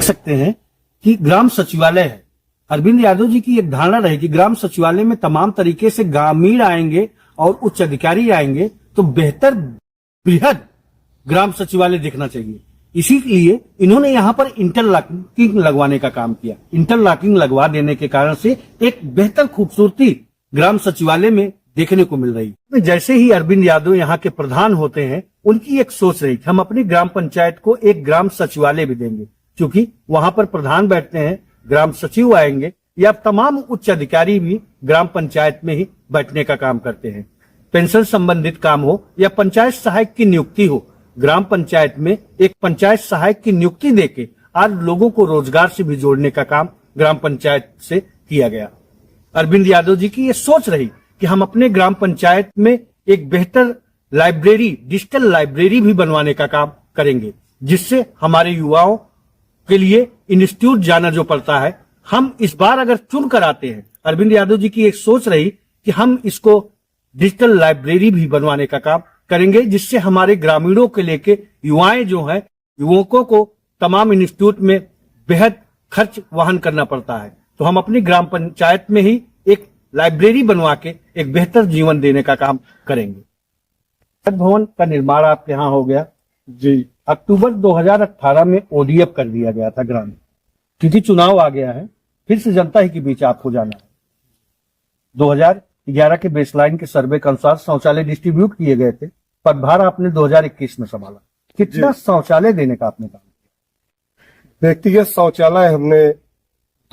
सकते हैं कि ग्राम सचिवालय है। अरविंद यादव जी की एक धारणा रही कि ग्राम सचिवालय में तमाम तरीके से ग्रामीण आएंगे और उच्च अधिकारी आएंगे तो बेहतर बृहद ग्राम सचिवालय देखना चाहिए। इसीलिए इन्होंने यहाँ पर इंटरलॉकिंग लगवाने का काम किया। इंटरलॉकिंग लगवा देने के कारण से एक बेहतर खूबसूरती ग्राम सचिवालय में देखने को मिल रही है। जैसे ही अरविंद यादव यहाँ के प्रधान होते हैं, उनकी एक सोच रही कि हम अपनी ग्राम पंचायत को एक ग्राम सचिवालय भी देंगे, क्योंकि वहां पर प्रधान बैठते हैं, ग्राम सचिव आएंगे या तमाम उच्च अधिकारी भी ग्राम पंचायत में ही बैठने का काम करते हैं। पेंशन संबंधित काम हो या पंचायत सहायक की नियुक्ति हो, ग्राम पंचायत में एक पंचायत सहायक की नियुक्ति देके आज लोगों को रोजगार से भी जोड़ने का काम ग्राम पंचायत से किया गया। अरविंद यादव जी की ये सोच रही कि हम अपने ग्राम पंचायत में एक बेहतर लाइब्रेरी, डिजिटल लाइब्रेरी भी बनवाने का काम करेंगे, जिससे हमारे युवाओं के लिए इंस्टीट्यूट जाना जो पड़ता है, हम इस बार अगर चुन कर आते हैं, अरविंद यादव जी की एक सोच रही कि हम इसको डिजिटल लाइब्रेरी भी बनवाने का काम करेंगे, जिससे हमारे ग्रामीणों के लेके युवाएं जो हैं, युवकों को तमाम इंस्टीट्यूट में बेहद खर्च वहन करना पड़ता है, तो हम अपनी ग्राम पंचायत में ही एक लाइब्रेरी बनवा के एक बेहतर जीवन देने का काम करेंगे। भवन का निर्माण आपके यहाँ हो गया जी। अक्टूबर 2018 में ओडीएफ कर दिया गया था ग्राम, क्योंकि चुनाव आ गया है, फिर से जनता ही के बीच आपको जाना है। 2011 के बेसलाइन के सर्वे के अनुसार शौचालय डिस्ट्रीब्यूट किए गए थे, पदभार आपने 2021 में संभाला। कितना शौचालय देने का आपने काम किया? व्यक्तिगत शौचालय हमने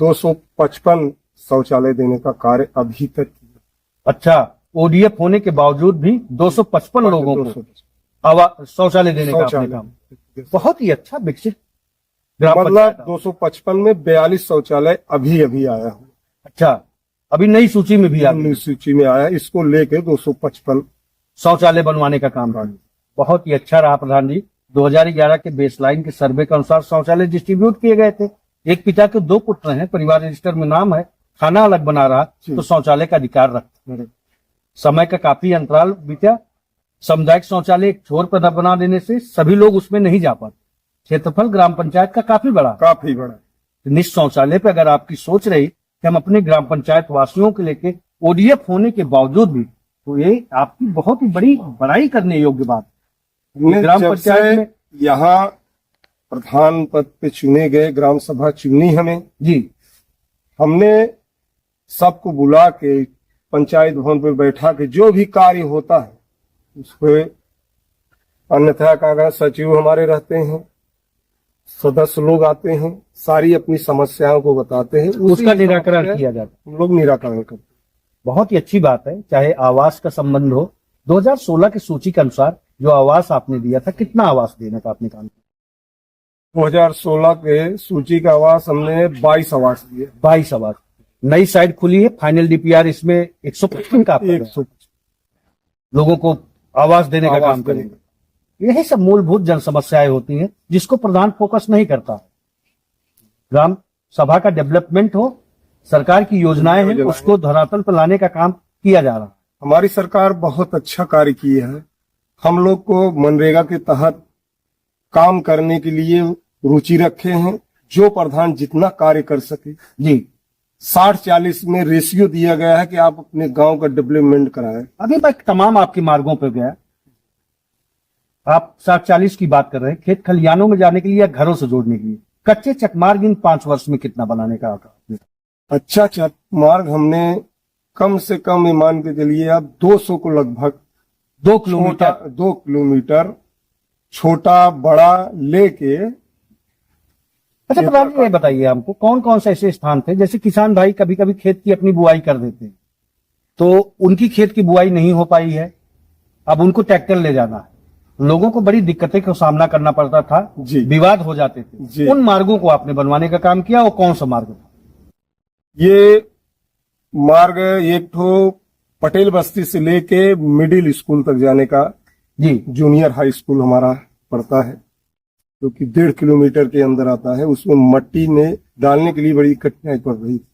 255 शौचालय देने का कार्य अभी तक किया। अच्छा, ओडीएफ होने के बावजूद भी 255 लोगों को शौचालय देने का आपने काम, बहुत ही अच्छा विकसित मतलब 255 में 42 शौचालय अभी आया हूँ। अच्छा, अभी नई सूची में भी नई सूची में आया, इसको लेके 255 शौचालय बनवाने का काम बहुत ही अच्छा रहा। प्रधान जी, 2011 के बेसलाइन के सर्वे के अनुसार शौचालय डिस्ट्रीब्यूट किए गए थे। एक पिता के 2 पुत्र हैं, परिवार रजिस्टर में नाम है, खाना अलग बना रहा तो शौचालय का अधिकार रखते। समय का काफी अंतराल बीता, सामुदायिक शौचालय एक छोर पर बना देने से सभी लोग उसमें नहीं जा पाते। क्षेत्रफल ग्राम पंचायत का काफी बड़ा। निज शौचालय पे अगर आपकी सोच रही कि हम अपने ग्राम पंचायत वासियों के लेके ओडीएफ होने के बावजूद भी, तो ये आपकी बहुत ही बड़ी बड़ाई करने योग्य बात है। ग्राम पंचायत में यहाँ प्रधान पद पे चुने गए, ग्राम सभा चुनी हमें जी, हमने सबको बुला के पंचायत भवन पे बैठा के जो भी कार्य होता है उसको, अन्यथा का सचिव हमारे रहते हैं, सदस्य लोग आते हैं, सारी अपनी समस्याओं को बताते हैं, उसका निराकरण किया जाता है। हम लोग निराकरण करते हैं। बहुत ही अच्छी बात है। चाहे आवास का संबंध हो, 2016 की सूची के अनुसार जो आवास आपने दिया था, कितना आवास देने का आपने काम किया? 2016 के सूची का आवास हमने 22 आवास दिए। 22 आवास। नई साइट खुली है, फाइनल डीपीआर इसमें 155 का 100 लोगों को आवास देने का काम करेंगे। यही सब मूलभूत जन समस्याएं होती हैं जिसको प्रधान फोकस नहीं करता। ग्राम सभा का डेवलपमेंट हो, सरकार की योजनाएं हैं, उसको धरातल पर लाने का काम किया जा रहा है। हमारी सरकार बहुत अच्छा कार्य की है। हम लोग को मनरेगा के तहत काम करने के लिए रुचि रखे हैं, जो प्रधान जितना कार्य कर सके जी। 60-40 में रेशियो दिया गया है कि आप अपने गांव का डेवलपमेंट कराएं। अभी मैं तमाम आपके मार्गों पर गया, आप 60-40 की बात कर रहे हैं, खेत खलियानों में जाने के लिए या घरों से जोड़ने के लिए। कच्चे चकमार्ग इन 5 वर्ष में कितना बनाने का आका? अच्छा चकमार्ग हमने कम से कम मान के चलिए आप 200 को लगभग 2 किलोमीटर छोटा बड़ा लेके। अच्छा प्रधान जी, ये बताइए हमको कौन कौन से ऐसे स्थान थे, जैसे किसान भाई कभी कभी खेत की अपनी बुआई कर देते हैं, तो उनकी खेत की बुआई नहीं हो पाई है, अब उनको ट्रैक्टर ले जाना है, लोगों को बड़ी दिक्कतें का सामना करना पड़ता था जी, विवाद हो जाते थे। उन मार्गों को आपने बनवाने का काम किया, और कौन सा मार्ग था? ये मार्ग एक ठो पटेल बस्ती से लेके मिडिल स्कूल तक जाने का जी, जूनियर हाई स्कूल हमारा पड़ता है, जो कि 1.5 किलोमीटर के अंदर आता है। उसमें मट्टी में डालने के लिए बड़ी कठिनाई पड़ रही थी।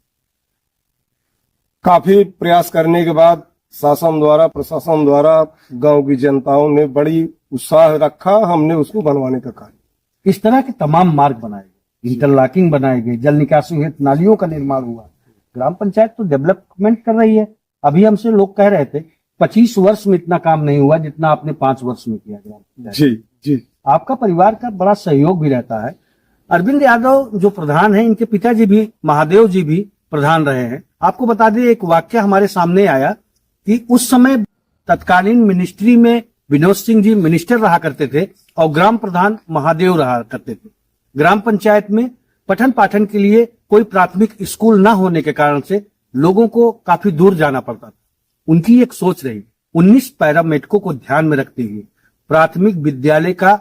काफी प्रयास करने के बाद शासन द्वारा, प्रशासन द्वारा, गांव की जनताओं ने बड़ी उत्साह रखा, हमने उसको बनवाने का कार्य। इस तरह के तमाम मार्ग बनाए, इंटरलॉकिंग बनाए गए, जल निकासी हेतु नालियों का निर्माण हुआ। ग्राम पंचायत तो डेवलपमेंट कर रही है। अभी हमसे लोग कह रहे थे 25 वर्ष में इतना काम नहीं हुआ जितना आपने 5 वर्ष में किया। ग्राम पंचायत जी जी आपका परिवार का बड़ा सहयोग भी रहता है। अरविंद यादव जो प्रधान है, इनके पिताजी भी महादेव जी भी प्रधान रहे हैं। आपको बता दें, एक वाक्य हमारे सामने आया कि उस समय तत्कालीन मिनिस्ट्री में विनोद सिंह जी मिनिस्टर रहा करते थे और ग्राम प्रधान महादेव रहा करते थे। ग्राम पंचायत में पठन पाठन के लिए कोई प्राथमिक स्कूल न होने के कारण से लोगों को काफी दूर जाना पड़ता था। उनकी एक सोच रही, 19 पैरा मेडकों को ध्यान में रखते हुए प्राथमिक विद्यालय का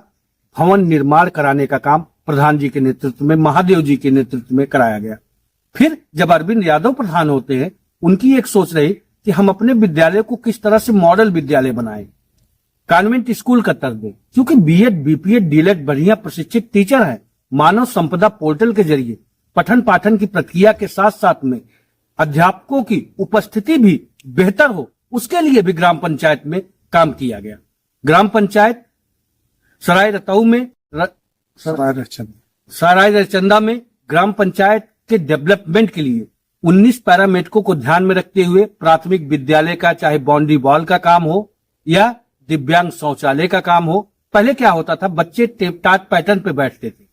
भवन निर्माण कराने का काम प्रधान जी के नेतृत्व में, महादेव जी के नेतृत्व में कराया गया। फिर जब अरविंद यादव प्रधान होते हैं, उनकी एक सोच रही कि हम अपने विद्यालय को किस तरह से मॉडल विद्यालय बनाएं, कॉन्वेंट स्कूल का तर्ज दें। क्योंकि बीएड, बीपीएड, डीएलएड बढ़िया प्रशिक्षित टीचर हैं। मानव संपदा पोर्टल के जरिए पठन पाठन की प्रक्रिया के साथ साथ में अध्यापकों की उपस्थिति भी बेहतर हो, उसके लिए भी ग्राम पंचायत में काम किया गया। ग्राम पंचायत सराय रतऊ में सराय रचंदा में ग्राम पंचायत के डेवलपमेंट के लिए 19 पैरा मेडकों को ध्यान में रखते हुए प्राथमिक विद्यालय का, चाहे बाउंड्री वॉल का काम हो या दिव्यांग शौचालय का काम हो। पहले क्या होता था, बच्चे टेप-टाट पैटर्न पे बैठते थे।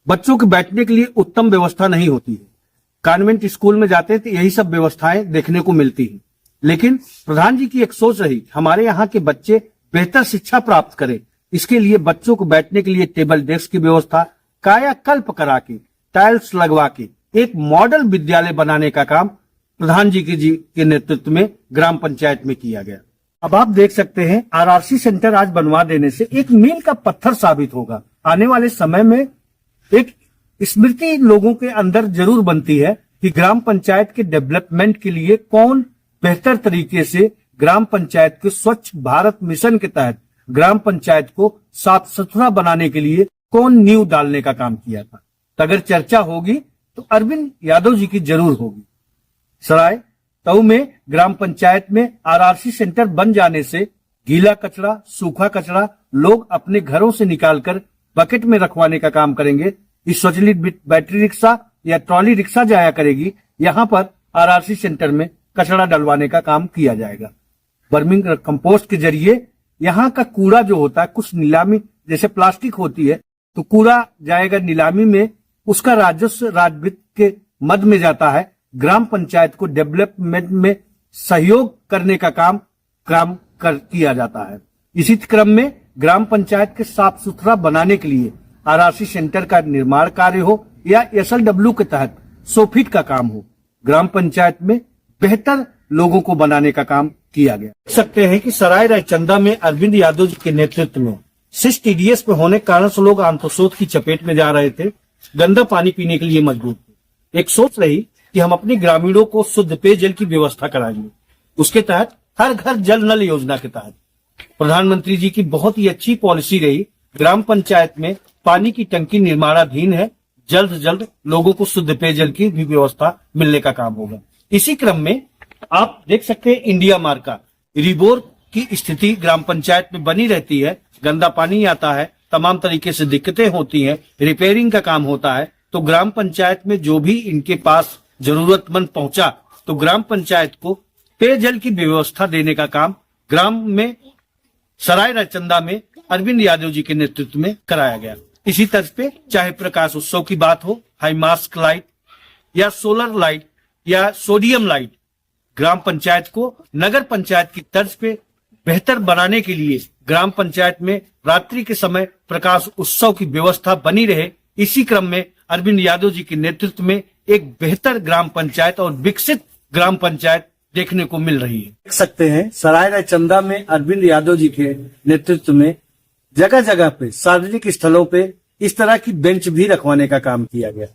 बच्चों के बैठने के लिए उत्तम व्यवस्था नहीं होती है। कॉन्वेंट स्कूल में जाते थे, यही सब व्यवस्थाएं देखने को मिलती हैं। लेकिन प्रधान जी की एक सोच रही, हमारे यहाँ के बच्चे बेहतर शिक्षा प्राप्त करें, इसके लिए बच्चों को बैठने के लिए टेबल डेस्क की व्यवस्था कायाकल्प करा के, टाइल्स लगवा के एक मॉडल विद्यालय बनाने का काम प्रधान जी के नेतृत्व में ग्राम पंचायत में किया गया। अब आप देख सकते हैं, आरआरसी सेंटर आज बनवा देने से एक मील का पत्थर साबित होगा। आने वाले समय में एक स्मृति लोगों के अंदर जरूर बनती है कि ग्राम पंचायत के डेवलपमेंट के लिए कौन बेहतर तरीके से ग्राम पंचायत के स्वच्छ भारत मिशन के तहत ग्राम पंचायत को साफ सुथरा बनाने के लिए कौन नींव डालने का काम किया था। तो अगर चर्चा होगी तो अरविंद यादव जी की जरूर होगी। सराय तऊ में ग्राम पंचायत में आरआरसी सेंटर बन जाने से गीला कचरा, सूखा कचरा लोग अपने घरों से निकालकर बकेट में रखवाने का काम करेंगे। इस स्वचालित बैटरी रिक्शा या ट्रॉली रिक्शा जाया करेगी, यहाँ पर आरआरसी सेंटर में कचरा डलवाने का काम किया जाएगा। वर्मिंग कंपोस्ट के जरिए यहाँ का कूड़ा जो होता है, कुछ नीलामी जैसे प्लास्टिक होती है तो कूड़ा जाएगा नीलामी में, उसका राजस्व राजवित्त के मद में जाता है। ग्राम पंचायत को डेवलपमेंट में सहयोग करने का काम किया जाता है। इसी क्रम में ग्राम पंचायत के साफ सुथरा बनाने के लिए आरआरसी सेंटर का निर्माण कार्य हो या एसएलडब्ल्यू के तहत 100 फीट का काम हो, ग्राम पंचायत में बेहतर लोगों को बनाने का काम किया गया। देख सकते हैं कि सराय रायचंदा में अरविंद यादव जी के नेतृत्व में सिस टीडीएस पे होने के कारण से लोग आंतोशोथ की चपेट में जा रहे थे, गंदा पानी पीने के लिए मजबूर थे। एक सोच रही कि हम अपने ग्रामीणों को शुद्ध पेयजल की व्यवस्था कराएंगे। उसके तहत हर घर जल नल योजना के तहत प्रधानमंत्री जी की बहुत ही अच्छी पॉलिसी रही। ग्राम पंचायत में पानी की टंकी निर्माणाधीन है, जल्द से जल्द लोगों को शुद्ध पेयजल की भी व्यवस्था मिलने का काम होगा। इसी क्रम में आप देख सकते हैं, इंडिया मार्का रिबोर की स्थिति ग्राम पंचायत में बनी रहती है। गंदा पानी आता है, तमाम तरीके से दिक्कतें होती हैं, रिपेयरिंग का काम होता है। तो ग्राम पंचायत में जो भी इनके पास जरूरतमंद पहुंचा तो ग्राम पंचायत को पेयजल की व्यवस्था देने का काम ग्राम में सराय रायचंदा में अरविंद यादव जी के नेतृत्व में कराया गया। इसी तर्ज पे चाहे प्रकाश उत्सव की बात हो, हाई मास्क लाइट या सोलर लाइट या सोडियम लाइट, ग्राम पंचायत को नगर पंचायत की तर्ज पे बेहतर बनाने के लिए ग्राम पंचायत में रात्रि के समय प्रकाश उत्सव की व्यवस्था बनी रहे। इसी क्रम में अरविंद यादव जी के नेतृत्व में एक बेहतर ग्राम पंचायत और विकसित ग्राम पंचायत देखने को मिल रही है। देख सकते हैं, सराय रायचंदा में अरविंद यादव जी के नेतृत्व में जगह जगह पे सार्वजनिक स्थलों पे इस तरह की बेंच भी रखवाने का काम किया गया।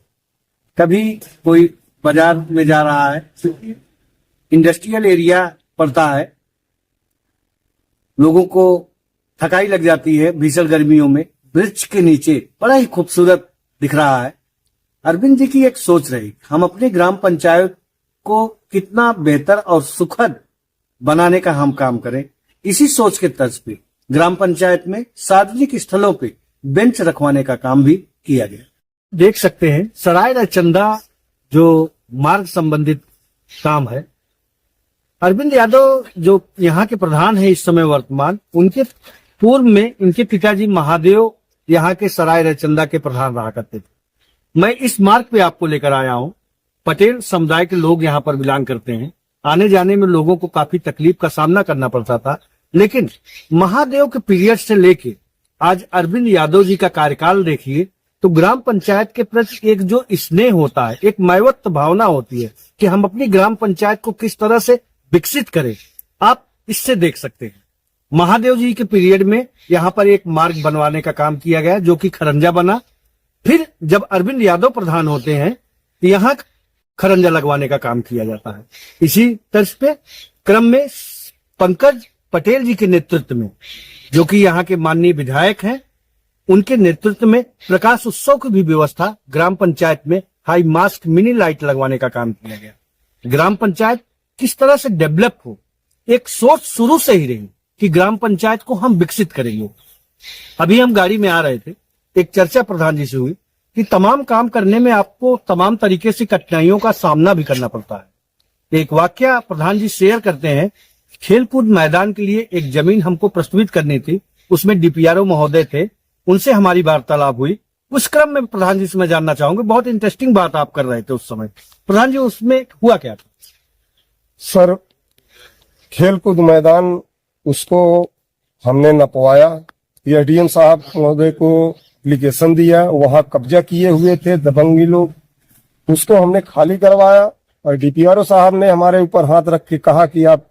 कभी कोई बाजार में जा रहा है, इंडस्ट्रियल एरिया पड़ता है, लोगों को थकाई लग जाती है भीषण गर्मियों में, वृक्ष के नीचे बड़ा ही खूबसूरत दिख रहा है। अरविंद जी की एक सोच रही, हम अपने ग्राम पंचायत को कितना बेहतर और सुखद बनाने का हम काम करें। इसी सोच के तर्ज पे ग्राम पंचायत में सार्वजनिक स्थलों पे बेंच रखवाने का काम भी किया गया। देख सकते हैं सराय रचंदा जो मार्ग संबंधित काम है, अरविंद यादव जो यहाँ के प्रधान है इस समय वर्तमान, उनके पूर्व में इनके पिताजी महादेव यहाँ के सराय रचंदा के प्रधान रहा करते थे। मैं इस मार्ग पे आपको लेकर आया हूँ। पटेल समुदाय के लोग यहाँ पर बिलोंग करते हैं। आने जाने में लोगों को काफी तकलीफ का सामना करना पड़ता था, लेकिन महादेव के पीरियड से लेके आज अरविंद यादव जी का कार्यकाल देखिए तो ग्राम पंचायत के प्रति एक जो स्नेह होता है, एक मैवत्व भावना होती है कि हम अपनी ग्राम पंचायत को किस तरह से विकसित करें, आप इससे देख सकते हैं। महादेव जी के पीरियड में यहाँ पर एक मार्ग बनवाने का काम किया गया जो कि खरंजा बना। फिर जब अरविंद यादव प्रधान होते हैं तो यहाँ खरंजा लगवाने का काम किया जाता है। इसी तर्ज पे क्रम में पंकज पटेल जी के नेतृत्व में, जो कि यहाँ के माननीय विधायक हैं, उनके नेतृत्व में प्रकाश उत्सव की भी व्यवस्था ग्राम पंचायत में हाई मास्क मिनी लाइट लगवाने का काम किया गया। ग्राम पंचायत किस तरह से डेवलप हो, एक सोच शुरू से ही रही कि ग्राम पंचायत को हम विकसित करेंगे। अभी हम गाड़ी में आ रहे थे, एक चर्चा प्रधान जी से हुई कि तमाम काम करने में आपको तमाम तरीके से कठिनाइयों का सामना भी करना पड़ता है। एक वाक्य प्रधान जी शेयर करते हैं, खेलकूद मैदान के लिए एक जमीन हमको प्रस्तुत करनी थी, उसमें डीपीआरओ महोदय थे, उनसे हमारी वार्तालाप हुई। उस क्रम में प्रधान जी से मैं जानना चाहूंगा, बहुत इंटरेस्टिंग बात आप कर रहे थे उस समय, प्रधान जी उसमें हुआ क्या था? सर, खेलकूद मैदान उसको हमने नपवाया, एसडीएम साहब महोदय को एप्लीकेशन दिया, वहां कब्जा किए हुए थे दबंगी लोग, उसको हमने खाली करवाया और डीपीआरओ साहब ने हमारे ऊपर हाथ रख के कहा कि आप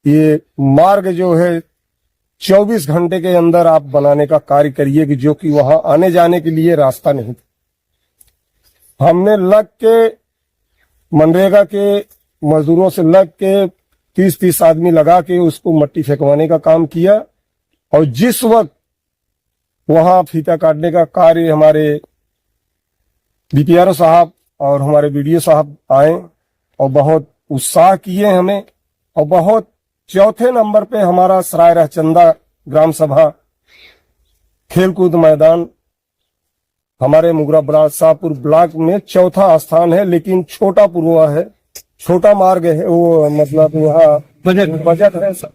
ये मार्ग जो है 24 घंटे के अंदर आप बनाने का कार्य करिए, कि जो कि वहां आने जाने के लिए रास्ता नहीं था। हमने लग के मनरेगा के मजदूरों से लग के 30-30 आदमी लगा के उसको मट्टी फेंकवाने का काम किया, और जिस वक्त वहां फीता काटने का कार्य हमारे डीपीआरओ साहब और हमारे बीडीओ साहब आए और बहुत उत्साह किए हमें, और बहुत चौथे नंबर पे हमारा सराय रहचंदा ग्राम सभा खेलकूद मैदान हमारे मुगरा बरासापुर ब्लॉक में चौथा स्थान है, लेकिन छोटा पूर्वा है, छोटा मार्ग है वो, मतलब यहाँ बजट है सब।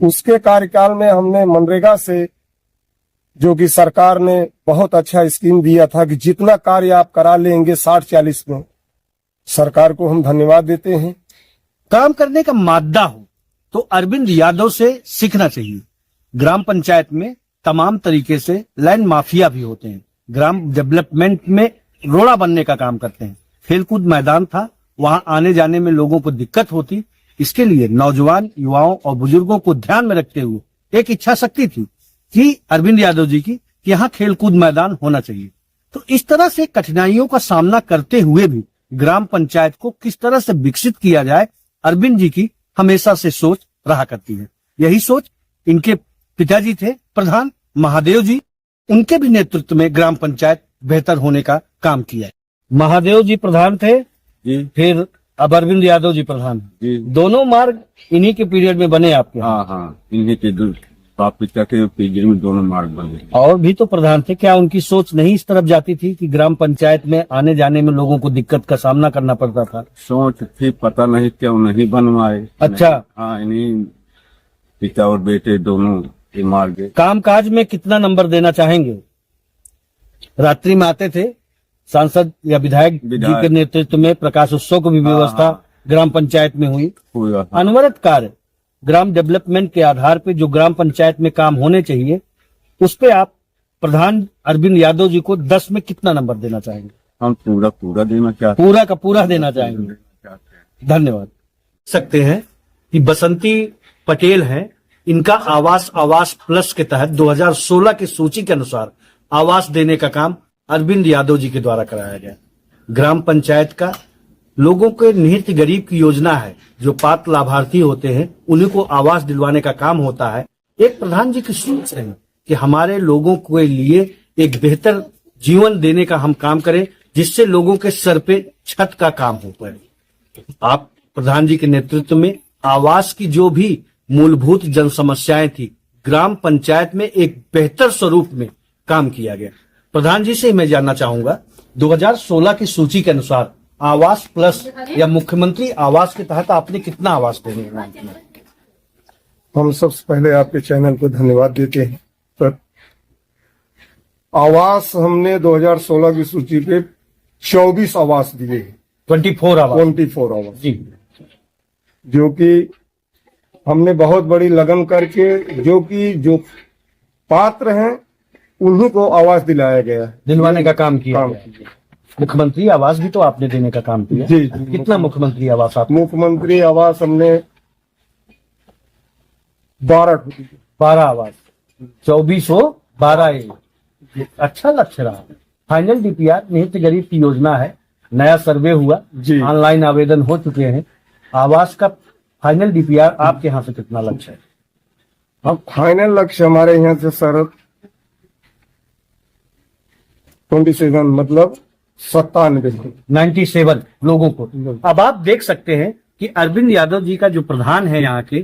उसके कार्यकाल में हमने मनरेगा से, जो कि सरकार ने बहुत अच्छा स्कीम दिया था कि जितना कार्य आप करा लेंगे 60-40 में, सरकार को हम धन्यवाद देते हैं। काम करने का मादा हो तो अरविंद यादव से सीखना चाहिए। ग्राम पंचायत में तमाम तरीके से लैंड माफिया भी होते हैं, ग्राम डेवलपमेंट में रोड़ा बनने का काम करते हैं। खेलकूद मैदान था, वहां आने जाने में लोगों को दिक्कत होती, इसके लिए नौजवान युवाओं और बुजुर्गों को ध्यान में रखते हुए एक इच्छा शक्ति थी कि अरविंद यादव जी की कि यहाँ खेलकूद मैदान होना चाहिए। तो इस तरह से कठिनाइयों का सामना करते हुए भी ग्राम पंचायत को किस तरह से विकसित किया जाए, अरविंद जी की हमेशा से सोच रहा करती है। यही सोच इनके पिताजी थे प्रधान महादेव जी, उनके भी नेतृत्व में ग्राम पंचायत बेहतर होने का काम किया है। महादेव जी प्रधान थे जी, फिर अब अरविंद यादव जी प्रधान जी, दोनों मार्ग इन्हीं के पीरियड में बने आपके? हाँ, इन्हीं के बाप पिता के पीरियड में दोनों मार्ग बने। और भी तो प्रधान थे, क्या उनकी सोच नहीं इस तरफ जाती थी कि ग्राम पंचायत में आने जाने में लोगों को दिक्कत का सामना करना पड़ता था? सोच थी, पता नहीं क्यों नहीं बनवाए। अच्छा। हाँ, इन्हीं पिता और बेटे दोनों ये मार्ग। कामकाज में कितना नंबर देना चाहेंगे? रात्रि में आते थे सांसद या विधायक जी के नेतृत्व में, प्रकाश उत्सव की भी व्यवस्था ग्राम पंचायत में हुई। अनवरत कार्य ग्राम डेवलपमेंट के आधार पे जो ग्राम पंचायत में काम होने चाहिए, उस पे आप प्रधान अरविंद यादव जी को 10 में कितना नंबर देना चाहेंगे? हम पूरा देना चाहते, पूरा का पूरा देना चाहेंगे। धन्यवाद। सकते हैं कि बसंती पटेल हैं, इनका आवास प्लस के तहत 2016 की सूची के अनुसार आवास देने का काम अरविंद यादव जी के द्वारा कराया गया। ग्राम पंचायत का लोगों के निहित गरीब की योजना है, जो पात्र लाभार्थी होते हैं उन्हीं को आवास दिलवाने का काम होता है। एक प्रधान जी की सोच है कि हमारे लोगों के लिए एक बेहतर जीवन देने का हम काम करें, जिससे लोगों के सर पे छत का काम हो पाए। आप प्रधान जी के नेतृत्व में आवास की जो भी मूलभूत जन समस्याएं थी, ग्राम पंचायत में एक बेहतर स्वरूप में काम किया गया। प्रधान जी से मैं जानना चाहूंगा, 2016 की सूची के अनुसार आवास प्लस या मुख्यमंत्री आवास के तहत आपने कितना आवास देने हैं? हम सबसे पहले आपके चैनल को धन्यवाद देते हैं। पर आवास हमने 2016 की सूची पे 24 आवास दिए हैं, 24 आवास। 24 आवास, जी, जो कि हमने बहुत बड़ी लगन करके जो पात्र हैं उन्हीं को आवास दिलाया गया है, दिलवाने का काम किया काम गया है। मुख्यमंत्री आवास भी तो आपने देने का काम किया। जी, कितना मुख्यमंत्री आवास आप? मुख्यमंत्री आवास हमने 12 आवास, 24 हो 12 ये अच्छा लक्ष्य रहा। फाइनल डीपीआर निहित गरीब की योजना है, नया सर्वे हुआ जी। ऑनलाइन आवेदन हो चुके हैं। आवास का फाइनल डीपीआर आपके यहाँ से कितना लक्ष्य है? अब फाइनल लक्ष्य हमारे यहाँ से सर 27 मतलब 97 लोगों को। अब आप देख सकते हैं कि अरविंद यादव जी का जो प्रधान है यहाँ के,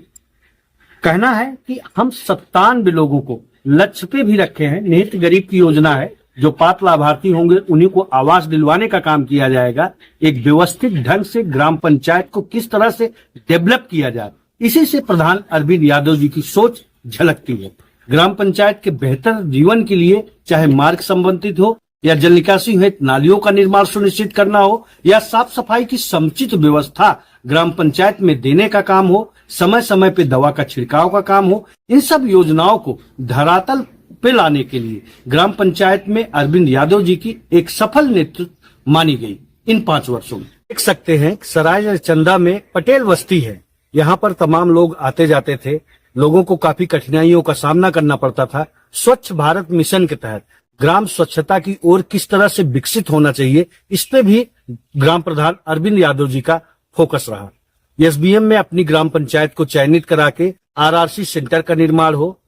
कहना है कि हम 97 लोगों को लक्ष्य पे भी रखे हैं। निहित गरीब की योजना है, जो पात्र लाभार्थी होंगे उन्हीं को आवास दिलवाने का काम किया जाएगा। एक व्यवस्थित ढंग से ग्राम पंचायत को किस तरह से डेवलप किया जाए, इसी से प्रधान अरविंद यादव जी की सोच झलकती है। ग्राम पंचायत के बेहतर जीवन के लिए चाहे मार्ग संबंधित हो या जल निकासी हेतु नालियों का निर्माण सुनिश्चित करना हो या साफ सफाई की समुचित व्यवस्था ग्राम पंचायत में देने का काम हो, समय समय पे दवा का छिड़काव का काम हो, इन सब योजनाओं को धरातल पे लाने के लिए ग्राम पंचायत में अरविंद यादव जी की एक सफल नेतृत्व मानी गई इन 5 वर्षों में। देख सकते हैं सराय चंदा में पटेल बस्ती है, यहाँ पर तमाम लोग आते जाते थे, लोगों को काफी कठिनाइयों का सामना करना पड़ता था। स्वच्छ भारत मिशन के तहत ग्राम स्वच्छता की ओर किस तरह से विकसित होना चाहिए, इस पे भी ग्राम प्रधान अरविंद यादव जी का फोकस रहा। एसबीएम में अपनी ग्राम पंचायत को चयनित करा के आरआरसी सेंटर का निर्माण हो,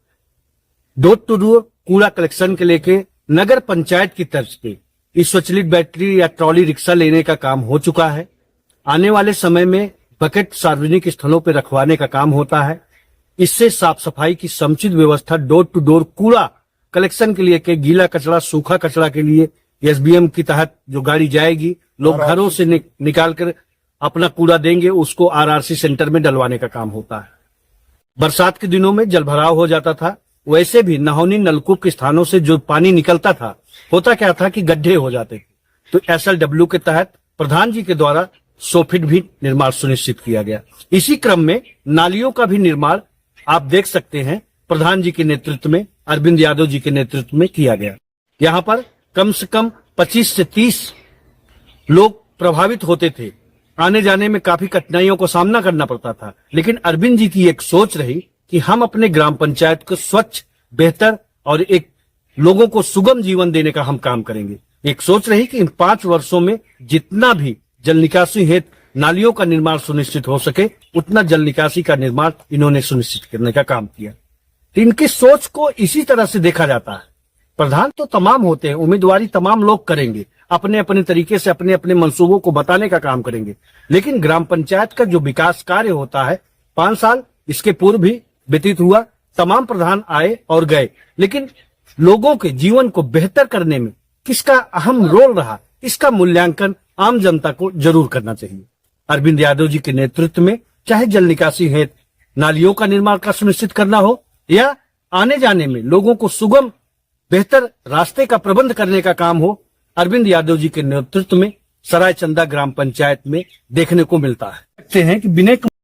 डोर टू डोर कूड़ा कलेक्शन के लेके नगर पंचायत की तर्ज पे इस स्वचालित बैटरी या ट्रॉली रिक्शा लेने का काम हो चुका है। आने वाले समय में बकेट सार्वजनिक स्थलों पर रखवाने का काम होता है। इससे साफ सफाई की समुचित व्यवस्था, डोर टू डोर कूड़ा कलेक्शन के लिए के गीला कचरा सूखा कचरा के लिए एसबीएम की तहत जो गाड़ी जाएगी, लोग घरों से निकाल कर अपना कूड़ा देंगे, उसको आरआरसी सेंटर में डलवाने का काम होता है। बरसात के दिनों में जलभराव हो जाता था, वैसे भी नहौनी नलकूप के स्थानों से जो पानी निकलता था, होता क्या था कि गड्ढे हो जाते थे। तो एसएलडब्ल्यू के तहत प्रधान जी के द्वारा 100 फीट भी निर्माण सुनिश्चित किया गया। इसी क्रम में नालियों का भी निर्माण आप देख सकते हैं प्रधान जी के नेतृत्व में, अरविंद यादव जी के नेतृत्व में किया गया। यहाँ पर कम से कम 25 से 30 लोग प्रभावित होते थे, आने जाने में काफी कठिनाइयों को सामना करना पड़ता था। लेकिन अरविंद जी की एक सोच रही कि हम अपने ग्राम पंचायत को स्वच्छ, बेहतर और एक लोगों को सुगम जीवन देने का हम काम करेंगे। एक सोच रही कि इन 5 वर्षों में जितना भी जल निकासी हेतु नालियों का निर्माण सुनिश्चित हो सके, उतना जल निकासी का निर्माण इन्होंने सुनिश्चित करने का काम किया। तो इनकी सोच को इसी तरह से देखा जाता है। प्रधान तो तमाम होते हैं, उम्मीदवारी तमाम लोग करेंगे, अपने अपने तरीके से अपने अपने मंसूबों को बताने का काम करेंगे। लेकिन ग्राम पंचायत का जो विकास कार्य होता है, 5 साल इसके पूर्व भी व्यतीत हुआ, तमाम प्रधान आए और गए, लेकिन लोगों के जीवन को बेहतर करने में किसका अहम रोल रहा, इसका मूल्यांकन आम जनता को जरूर करना चाहिए। अरविंद यादव जी के नेतृत्व में चाहे जल निकासी हेतु नालियों का निर्माण का सुनिश्चित करना हो या आने जाने में लोगों को सुगम बेहतर रास्ते का प्रबंध करने का काम हो, अरविंद यादव जी के नेतृत्व में सराय चंदा ग्राम पंचायत में देखने को मिलता है। देखते हैं कि विनय